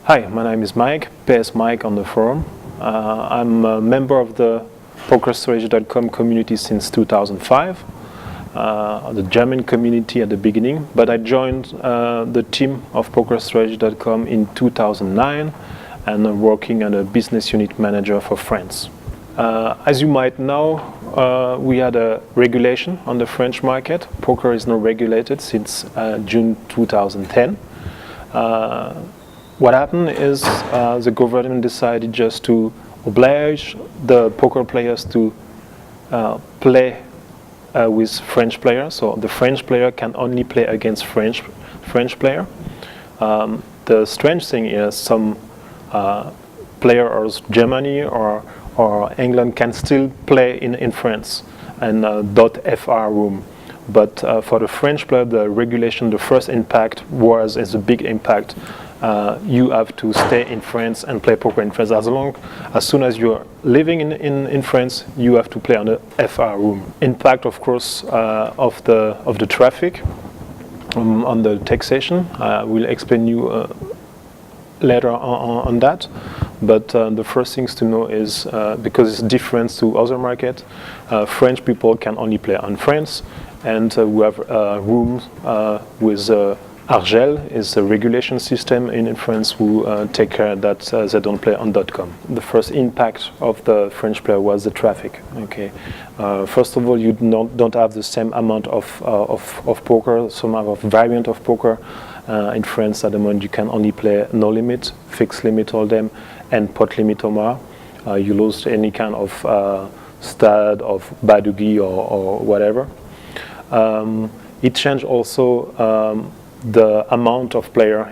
Hi, my name is Mike, PS Mike on the forum. I'm a member of the pokerstrategy.com community since 2005, the German community at the beginning, but I joined the team of pokerstrategy.com in 2009 and I'm working as a business unit manager for France. As you might know, we had a regulation on the French market. Poker is now regulated since June 2010. What happened is the government decided just to oblige the poker players to play with French players. So the French player can only play against French player. The strange thing is some players Germany or England can still play in France and .fr room. But for the French player, the regulation, the first impact is a big impact. You have to stay in France and play poker in France. As soon as you're living in France, you have to play on the FR room. Impact, of course, of the traffic on the taxation. I will explain you later on that. But the first things to know is because it's different to other markets, French people can only play on France, and we have rooms with Argel is a regulation system in France who take care that they don't play on .com. The first impact of the French player was the traffic. Okay, first of all, you don't have the same amount of poker, some amount of variant of poker. In France at the moment you can only play no limit, fixed limit hold'em, and pot limit omar. You lose any kind of stud of badugi or whatever. It changed also the amount of player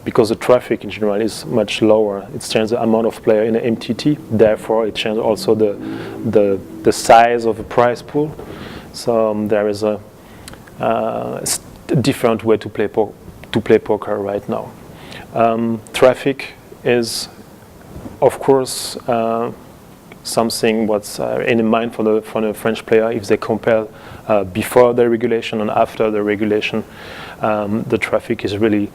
because the traffic in general is much lower. It's changed the amount of player in the MTT. Therefore, it changed also the size of the prize pool. So there is a different way to play poker right now. Traffic is, of course, something what's in mind for the French player. If they compare before the regulation and after the regulation, the traffic is really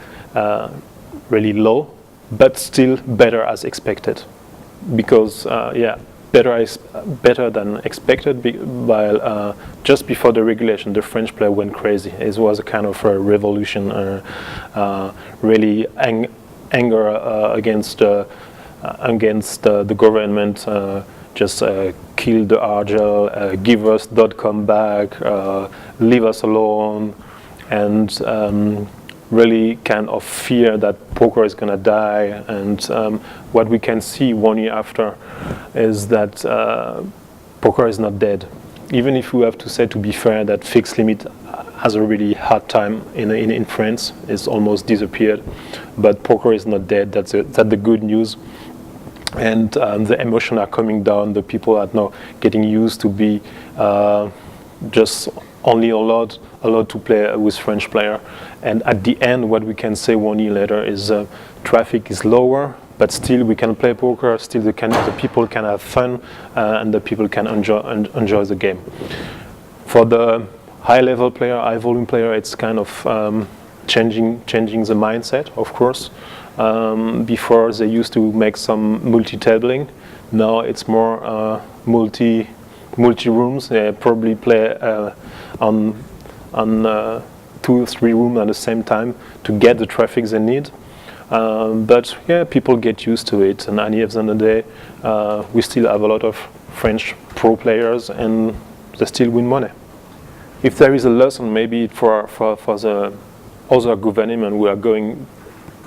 low, but still better as expected. Because better than expected. While just before the regulation, the French player went crazy. It was a kind of a revolution, really anger against the government. Just kill the Argel, give us .com back, leave us alone, and really kind of fear that poker is going to die. And what we can see 1 year after is that poker is not dead. Even if we have to say, to be fair, that fixed limit has a really hard time in France. It's almost disappeared. But poker is not dead. That's the good news. And the emotions are coming down. The people are now getting used to be just only allowed to play with French player. And at the end, what we can say 1 year later is traffic is lower, but still we can play poker. Still the people can have fun, and the people can enjoy the game. For the high-level player, high-volume player, it's kind of changing the mindset, of course. Before they used to make some multi-tabling. Now it's more multi rooms. They probably play on 2 or 3 rooms at the same time to get the traffic they need. But yeah, people get used to it, and at the end of the day, we still have a lot of French pro players, and they still win money. If there is a lesson, maybe for the other government who are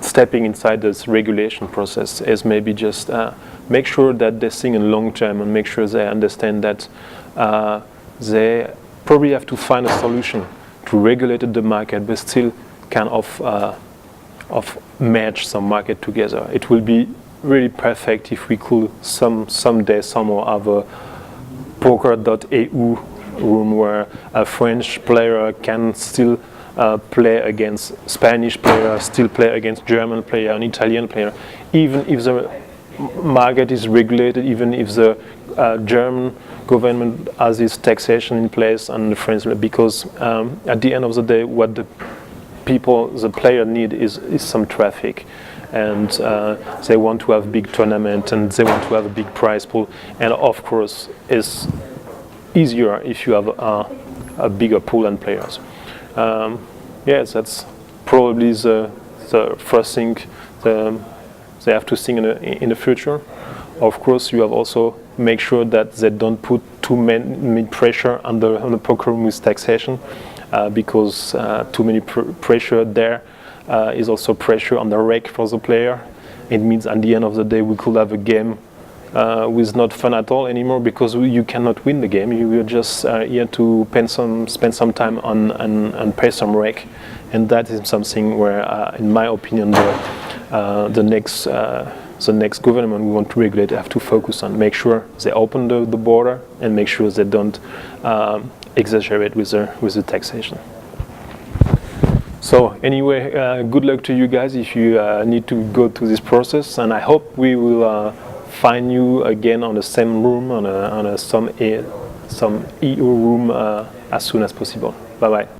stepping inside this regulation process, is maybe just make sure that they think in long term and make sure they understand that they probably have to find a solution to regulate the market, but still kind of merge some market together. It will be really perfect if we could someday somehow have a poker.eu room where a French player can still play against Spanish player, still play against German player, an Italian player, even if the market is regulated, even if the German government has its taxation in place and the French, because at the end of the day, what the the player need is some traffic, and they want to have big tournament and they want to have a big prize pool, and of course it's easier if you have a bigger pool and players. Yes, that's probably the first thing they have to think in the future. Of course, you have also make sure that they don't put too many pressure on the poker room with taxation, because too many pressure there is also pressure on the rec for the player. It means at the end of the day we could have a game with not fun at all anymore, because you cannot win the game. You are just here to spend some time on and pay some rec, and that is something where, in my opinion, the next government we want to regulate have to focus on. Make sure they open the border and make sure they don't exaggerate with the taxation. So anyway, good luck to you guys if you need to go through this process, and I hope we will find you again on the same room, on some EU room as soon as possible. Bye bye.